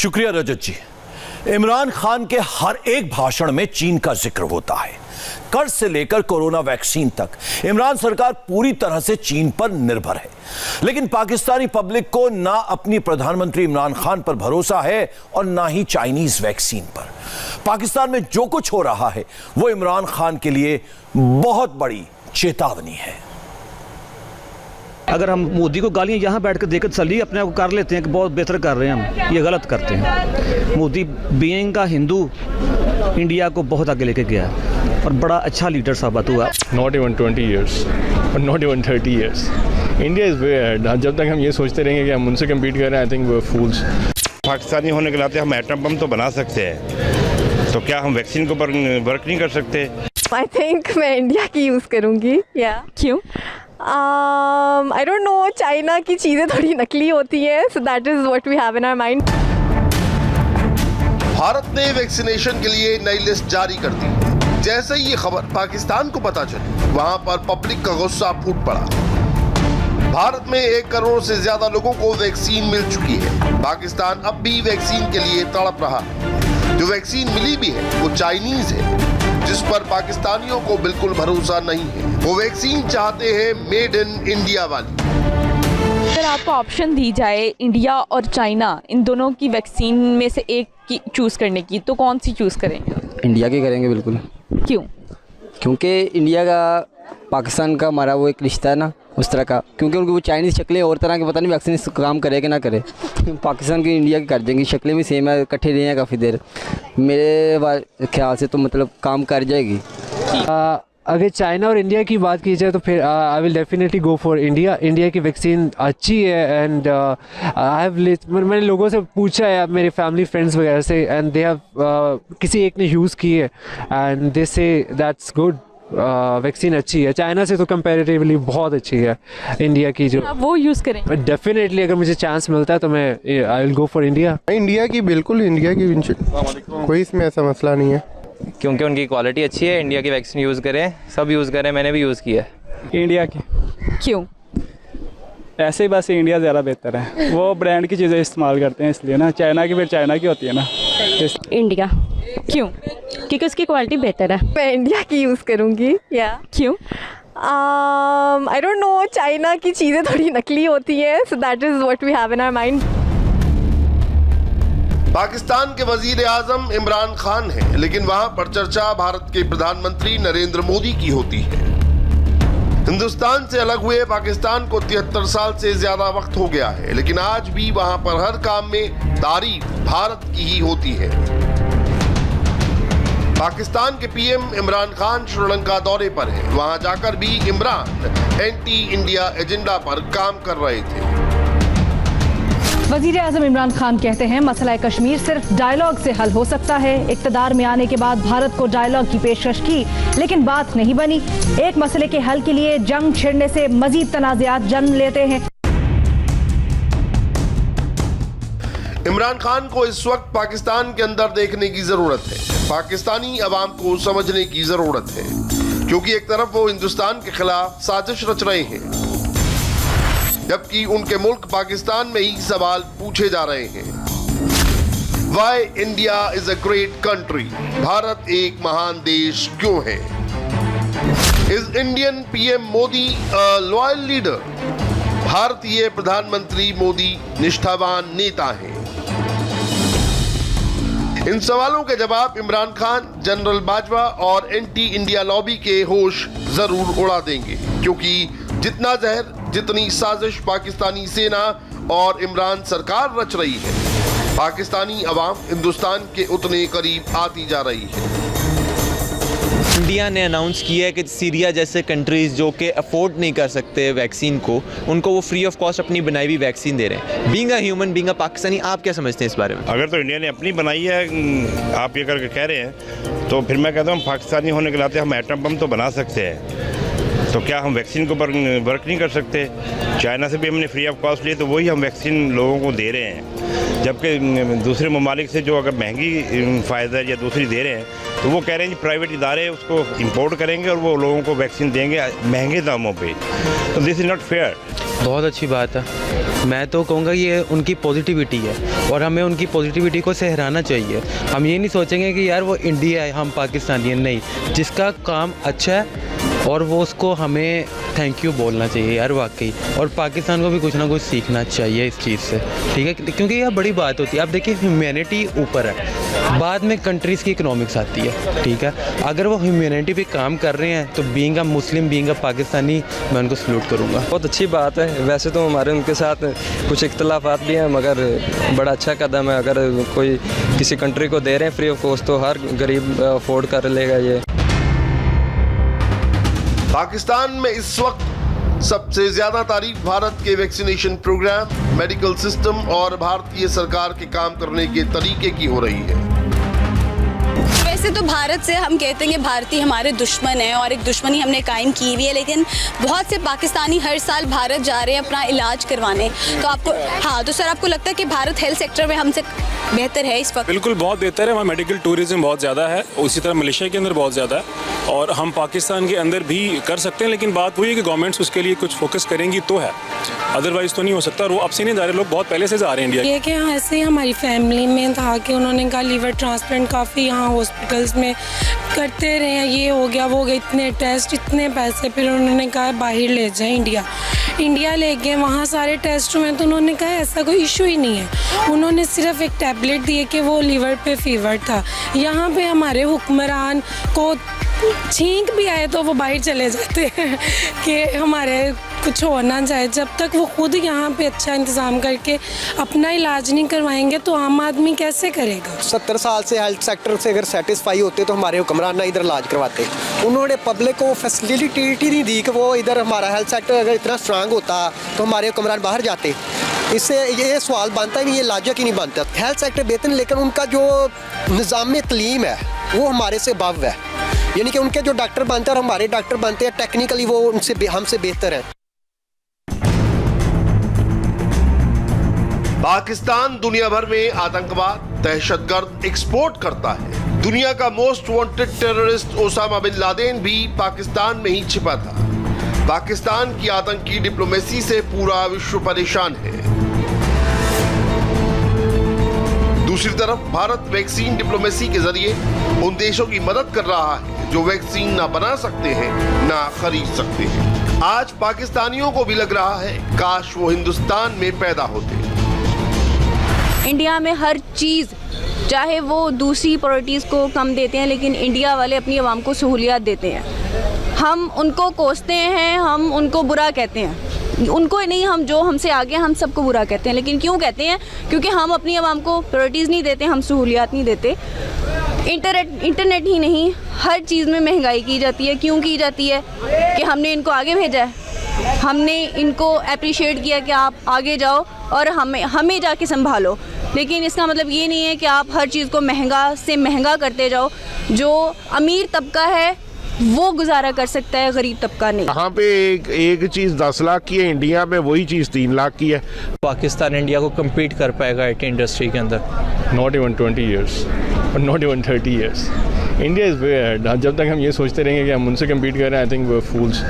शुक्रिया रजत जी। इमरान खान के हर एक भाषण में चीन का जिक्र होता है। कर्ज से लेकर कोरोना वैक्सीन तक इमरान सरकार पूरी तरह से चीन पर निर्भर है। लेकिन पाकिस्तानी पब्लिक को ना अपनी प्रधानमंत्री इमरान खान पर भरोसा है और ना ही चाइनीज वैक्सीन पर। पाकिस्तान में जो कुछ हो रहा है वो इमरान खान के लिए बहुत बड़ी चेतावनी है। अगर हम मोदी को गालियाँ यहाँ बैठ कर देकर तसल्ली अपने आप को कर लेते हैं कि बहुत बेहतर कर रहे हैं, हम ये गलत करते हैं। मोदी बीइंग का हिंदू इंडिया को बहुत आगे लेके गया और बड़ा अच्छा लीडर साबित हुआ। Not even 20 years or not even 30 years. India is way ahead. जब तक हम ये सोचते रहेंगे कि हम उनसे कम्पीट कर रहे हैं, I think we're fools. Pakistani होने के नाते हम एटम बम तो बना सकते हैं, तो क्या हम वैक्सीन के ऊपर वर्क नहीं कर सकते? I think मैं इंडिया की यूज़ करूँगी। क्यों? I don't know, चाइना की चीज़ें थोड़ी नकली होती हैं, so that is what we have in our mind. Bharat ने वैक्सीनेशन के लिए नई लिस्ट जारी कर दी। जैसे ही ये खबर पाकिस्तान को पता चली, वहां पर पब्लिक का गुस्सा फूट पड़ा। भारत में 1 करोड़ से ज्यादा लोगों को वैक्सीन मिल चुकी है। पाकिस्तान अब भी वैक्सीन के लिए तड़प रहा है। जो वैक्सीन मिली भी है वो चाइनीज है, जिस पर पाकिस्तानियों को बिल्कुल भरोसा नहीं है। वो वैक्सीन चाहते हैं मेड इन इंडिया वाली। अगर आपको ऑप्शन दी जाए इंडिया और चाइना, इन दोनों की वैक्सीन में से एक की चूज़ करने की, तो कौन सी चूज़ करेंगे? इंडिया की करेंगे बिल्कुल। क्यों? क्योंकि इंडिया का पाकिस्तान का हमारा वो एक रिश्ता है ना, उस तरह का। क्योंकि उनकी वो चाइनीज़ शक्लें और तरह की, पता नहीं वैक्सीन काम करे कि ना करे। पाकिस्तान की इंडिया की कर देंगी, शक्लें भी सेम है, इकट्ठे रहे हैं काफ़ी देर। मेरे ख्याल से तो मतलब काम कर जाएगी। अगर चाइना और इंडिया की बात की जाए तो फिर I will definitely go for India. India की वैक्सीन अच्छी है एंड मैंने लोगों से पूछा है, मेरे फैमिली फ्रेंड्स वगैरह से, एंड दे हैव किसी एक ने यूज़ की है एंड दे से दैट्स गुड। वैक्सीन अच्छी है, चाइना से तो कंपैरेटिवली बहुत अच्छी है इंडिया की। जो आप वो यूज़ करें? डेफिनेटली अगर मुझे चांस मिलता है तो मैं I will go for India. India की बिल्कुल, इंडिया की कोई इसमें ऐसा मसला नहीं है, क्योंकि उनकी क्वालिटी अच्छी है। इंडिया की वैक्सीन यूज़ करें, सब यूज़ करें, मैंने भी यूज़ किया है इंडिया की। क्यों? ऐसे ही बस इंडिया ज़्यादा बेहतर है, वो ब्रांड की चीज़ें इस्तेमाल करते हैं इसलिए ना। चाइना की फिर चाइना की होती है ना। इंडिया। क्यों? क्योंकि उसकी क्वालिटी बेहतर है। मैं इंडिया की यूज़ करूँगी। क्यों? I don't know, चाइना की चीज़ें थोड़ी नकली होती हैं, so that is what we have in our mind. Pakistan के वजीर आजम इमरान खान हैं, लेकिन वहां पर चर्चा भारत के प्रधानमंत्री नरेंद्र मोदी की होती है। हिंदुस्तान से अलग हुए पाकिस्तान को 73 साल से ज्यादा वक्त हो गया है, लेकिन आज भी वहां पर हर काम में तारीफ भारत की ही होती है। पाकिस्तान के पीएम इमरान खान श्रीलंका दौरे पर हैं। वहां जाकर भी इमरान एंटी इंडिया एजेंडा पर काम कर रहे थे। वज़ीर आज़म इमरान खान कहते हैं मसला कश्मीर सिर्फ डायलॉग से हल हो सकता है। इक़्तिदार में आने के बाद भारत को डायलॉग की पेशकश की, लेकिन बात नहीं बनी। एक मसले के हल के लिए जंग छिड़ने से मजीद तनाज़ात जन्म लेते हैं। इमरान खान को इस वक्त पाकिस्तान के अंदर देखने की जरूरत है। पाकिस्तानी अवाम को समझने की जरूरत है, क्योंकि एक तरफ वो हिंदुस्तान के खिलाफ साजिश रच रहे हैं, जबकि उनके मुल्क पाकिस्तान में ही सवाल पूछे जा रहे हैं। Why India is a great country? Bharat एक महान देश क्यों है? Is Indian PM Modi a loyal leader? भारतीय प्रधानमंत्री मोदी निष्ठावान नेता हैं। इन सवालों के जवाब इमरान खान, जनरल बाजवा और एंटी इंडिया लॉबी के होश जरूर उड़ा देंगे, क्योंकि जितना जहर, जितनी साजिश पाकिस्तानी सेना और इमरान सरकार रच रही है, पाकिस्तानी अवाम हिंदुस्तान के उतने करीब आती जा रही है। इंडिया ने अनाउंस किया है कि सीरिया जैसे कंट्रीज़ जो कि अफोर्ड नहीं कर सकते वैक्सीन को, उनको वो फ्री ऑफ कॉस्ट अपनी बनाई हुई वैक्सीन दे रहे हैं। Being a human, being a Pakistani, आप क्या समझते हैं इस बारे में? अगर तो इंडिया ने अपनी बनाई है, आप ये करके कह रहे हैं, तो फिर मैं कहता हूँ पाकिस्तानी होने के नाते हम एटम बम तो बना सकते हैं, तो क्या हम वैक्सीन के ऊपर वर्क नहीं कर सकते? चाइना से भी हमने फ्री ऑफ कॉस्ट लिए, तो वही हम वैक्सीन लोगों को दे रहे हैं। जबकि दूसरे ममालिक से जो अगर महंगी फाइज़र या दूसरी दे रहे हैं, तो वो कह रहे हैं कि प्राइवेट इदारे उसको इंपोर्ट करेंगे और वो लोगों को वैक्सीन देंगे महंगे दामों पे। तो दिस इज़ नॉट फेयर। बहुत अच्छी बात है। मैं तो कहूँगा ये उनकी पॉजिटिविटी है और हमें उनकी पॉजिटिविटी को सहराना चाहिए। हम ये नहीं सोचेंगे कि यार वो इंडिया है, हम पाकिस्तानी हैं, नहीं। जिसका काम अच्छा है और वो उसको हमें थैंक यू बोलना चाहिए यार वाकई। और पाकिस्तान को भी कुछ ना कुछ सीखना चाहिए इस चीज़ से, ठीक है, क्योंकि यह बड़ी बात होती है। आप देखिए ह्यूमैनिटी ऊपर है, बाद में कंट्रीज़ की इकोनॉमिक्स आती है, ठीक है। अगर वो ह्यूमैनिटी पे काम कर रहे हैं तो being a Muslim, being a Pakistani, मैं उनको सल्यूट करूँगा। बहुत अच्छी बात है। वैसे तो हमारे उनके साथ कुछ इख्तलाफात भी हैं, मगर बड़ा अच्छा कदम है। अगर कोई किसी कंट्री को दे रहे हैं फ्री ऑफ कॉस्ट तो हर गरीब अफोर्ड कर लेगा ये। पाकिस्तान में इस वक्त सबसे ज्यादा तारीफ भारत के वैक्सीनेशन प्रोग्राम, मेडिकल सिस्टम और भारतीय सरकार के काम करने के तरीके की हो रही है। वैसे तो भारत से हम कहते हैं कि भारतीय हमारे दुश्मन हैं और एक दुश्मनी हमने कायम की हुई है, लेकिन बहुत से पाकिस्तानी हर साल भारत जा रहे हैं अपना इलाज करवाने। तो आपको तो सर आपको लगता है कि भारत हेल्थ सेक्टर में हमसे बेहतर है इस वक्त? बिल्कुल बहुत बेहतर है। वहाँ मेडिकल टूरिज्म बहुत ज़्यादा है, उसी तरह मलेशिया के अंदर बहुत ज़्यादा है और हम पाकिस्तान के अंदर भी कर सकते हैं, लेकिन बात वही है कि गवर्नमेंट्स उसके लिए कुछ फोकस करेंगी तो है, अदरवाइज तो नहीं हो सकता। और वो अब से नहीं जा रहे, लोग बहुत पहले से जा रहे हैं इंडिया। ये कि ऐसे ही हमारी फैमिली में था कि उन्होंने कहा लीवर ट्रांसप्लांट काफ़ी यहाँ हॉस्पिटल्स में करते रहे हैं, ये हो गया वो हो गया, इतने टेस्ट इतने पैसे, फिर उन्होंने कहा बाहर ले जाएं इंडिया ले गए। वहाँ सारे टेस्ट में तो उन्होंने कहा ऐसा कोई इशू ही नहीं है। उन्होंने सिर्फ एक टैबलेट दिए कि वो लीवर पे फीवर था। यहाँ पे हमारे हुक्मरान को छींक भी आए तो वो बाहर चले जाते हैं कि हमारे कुछ होना चाहिए। जब तक वो खुद यहाँ पे अच्छा इंतज़ाम करके अपना इलाज नहीं करवाएंगे तो आम आदमी कैसे करेगा? 70 साल से हेल्थ सेक्टर से अगर सेटिस्फाई होते तो हमारे हुक्मरान ना इधर इलाज करवाते। उन्होंने पब्लिक को फैसिलिटी ही नहीं दी कि वो इधर हमारा हेल्थ सेक्टर अगर इतना स्ट्रांग होता तो हमारे हुक्मरान बाहर जाते। इससे ये सवाल बनता ही नहीं, ये लाजक ही नहीं बनता। हेल्थ सेक्टर बेहतर, लेकिन उनका जो निज़ाम तलीम है वो हमारे से अबव है, यानी कि उनके जो डॉक्टर बनते हैं और हमारे डॉक्टर बनते हैं टेक्निकली वो उनसे हमसे बेहतर है। पाकिस्तान दुनिया भर में आतंकवाद, दहशतगर्द एक्सपोर्ट करता है। दुनिया का most wanted terrorist Osama bin Laden भी पाकिस्तान में ही छिपा था। पाकिस्तान की आतंकी डिप्लोमेसी से पूरा विश्व परेशान है। दूसरी तरफ भारत वैक्सीन डिप्लोमेसी के जरिए उन देशों की मदद कर रहा है जो वैक्सीन ना बना सकते हैं ना खरीद सकते हैं। आज पाकिस्तानियों को भी लग रहा है काश वो हिंदुस्तान में पैदा होते। इंडिया में हर चीज़, चाहे वो दूसरी प्रायोरिटीज़ को कम देते हैं, लेकिन इंडिया वाले अपनी आवाम को सहूलियात देते हैं। हम उनको कोसते हैं, हम उनको बुरा कहते हैं, उनको नहीं, हम जो हमसे आगे हम सबको बुरा कहते हैं। लेकिन क्यों कहते हैं? क्योंकि हम अपनी आवाम को प्रायोरिटीज़ नहीं देते, हम सहूलियात नहीं देते। इंटरनेट ही नहीं, हर चीज़ में महंगाई की जाती है। क्यों की जाती है? कि हमने इनको आगे भेजा है, हमने इनको अप्रिशिएट किया कि आप आगे जाओ और हमें जाके संभालो। लेकिन इसका मतलब ये नहीं है कि आप हर चीज़ को महंगा से महंगा करते जाओ। जो अमीर तबका है वो गुजारा कर सकता है, गरीब तबका नहीं। यहाँ पे एक चीज़ 10 लाख की है, इंडिया में वही चीज़ 3 लाख की है। पाकिस्तान इंडिया को कम्पीट कर पाएगा IT इंडस्ट्री के अंदर? Not even 20 years और not even 30 years. India is way ahead. जब तक हम ये सोचते रहेंगे कि हम उनसे कम्पीट कर रहे हैं, आई थिंक वो फूल्स।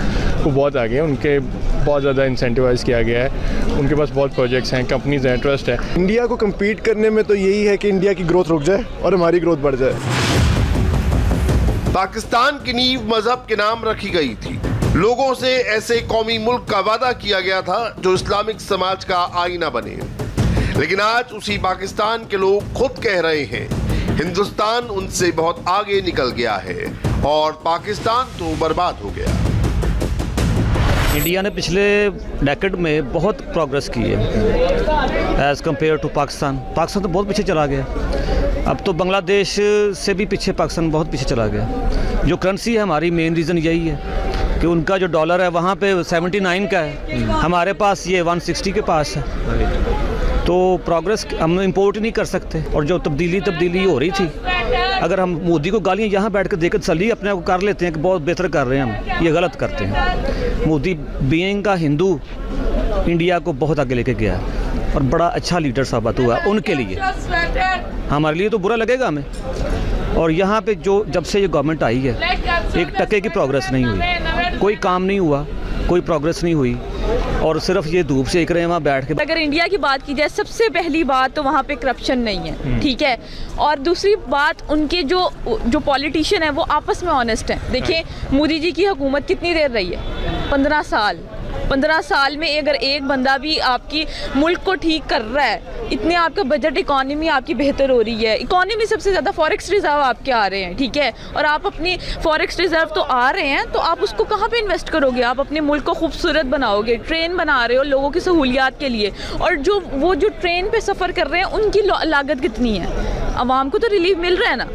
वो बहुत आगे हैं, उनके बहुत ज़्यादा इंसेंटिवाइज़ किया गया है, उनके पास बहुत प्रोजेक्ट्स हैं, कंपनीज हैं, ट्रस्ट है। इंडिया को कम्पीट करने में तो यही है कि इंडिया की ग्रोथ रुक जाए और हमारी ग्रोथ बढ़ जाए। पाकिस्तान की नींव मजहब के नाम रखी गई थी। लोगों से ऐसे कौमी मुल्क का वादा किया गया था जो इस्लामिक समाज का आईना बने। लेकिन आज उसी पाकिस्तान के लोग खुद कह रहे हैं हिंदुस्तान उनसे बहुत आगे निकल गया है और पाकिस्तान तो बर्बाद हो गया। इंडिया ने पिछले डेकेड में बहुत प्रोग्रेस की है as compare to Pakistan. Pakistan तो बहुत पीछे चला गया, अब तो बांग्लादेश से भी पीछे पाकिस्तान बहुत पीछे चला गया। जो करेंसी है हमारी, मेन रीज़न यही है कि उनका जो डॉलर है वहाँ पे 79 का है, हमारे पास ये 160 के पास है। तो प्रोग्रेस हम इंपोर्ट नहीं कर सकते। और जो तब्दीली हो रही थी, अगर हम मोदी को गालियाँ यहाँ बैठ कर देकर सली अपने आप को कर लेते हैं कि बहुत बेहतर कर रहे हैं, हम ये गलत करते हैं। मोदी बीइंग का हिंदू इंडिया को बहुत आगे लेके गया और बड़ा अच्छा लीडर साबित हुआ उनके लिए। हमारे लिए तो बुरा लगेगा हमें। और यहाँ पे जो जब से ये गवर्नमेंट आई है, एक टके की प्रोग्रेस नहीं हुई, कोई काम नहीं हुआ, कोई प्रोग्रेस नहीं हुई। और सिर्फ ये धूप सेक रहे हैं वहाँ बैठ के। अगर इंडिया की बात की जाए, सबसे पहली बात तो वहाँ पे करप्शन नहीं है, ठीक है। और दूसरी बात, उनके जो पॉलिटिशियन है वो आपस में ऑनेस्ट हैं। देखिए मोदी जी की हुकूमत कितनी देर रही है, 15 साल। 15 साल में अगर एक बंदा भी आपकी मुल्क को ठीक कर रहा है, इतने आपका बजट, इकॉनमी आपकी बेहतर हो रही है, इकॉनमी सबसे ज़्यादा फॉरेक्स रिजर्व आपके आ रहे हैं, ठीक है। और आप अपनी फॉरेक्स रिजर्व तो आ रहे हैं, तो आप उसको कहाँ पे इन्वेस्ट करोगे? आप अपने मुल्क को खूबसूरत बनाओगे, ट्रेन बना रहे हो लोगों की सहूलियात के लिए, और जो ट्रेन पे सफ़र कर रहे हैं उनकी लागत कितनी है? आवाम को तो रिलीफ मिल रहा है ना।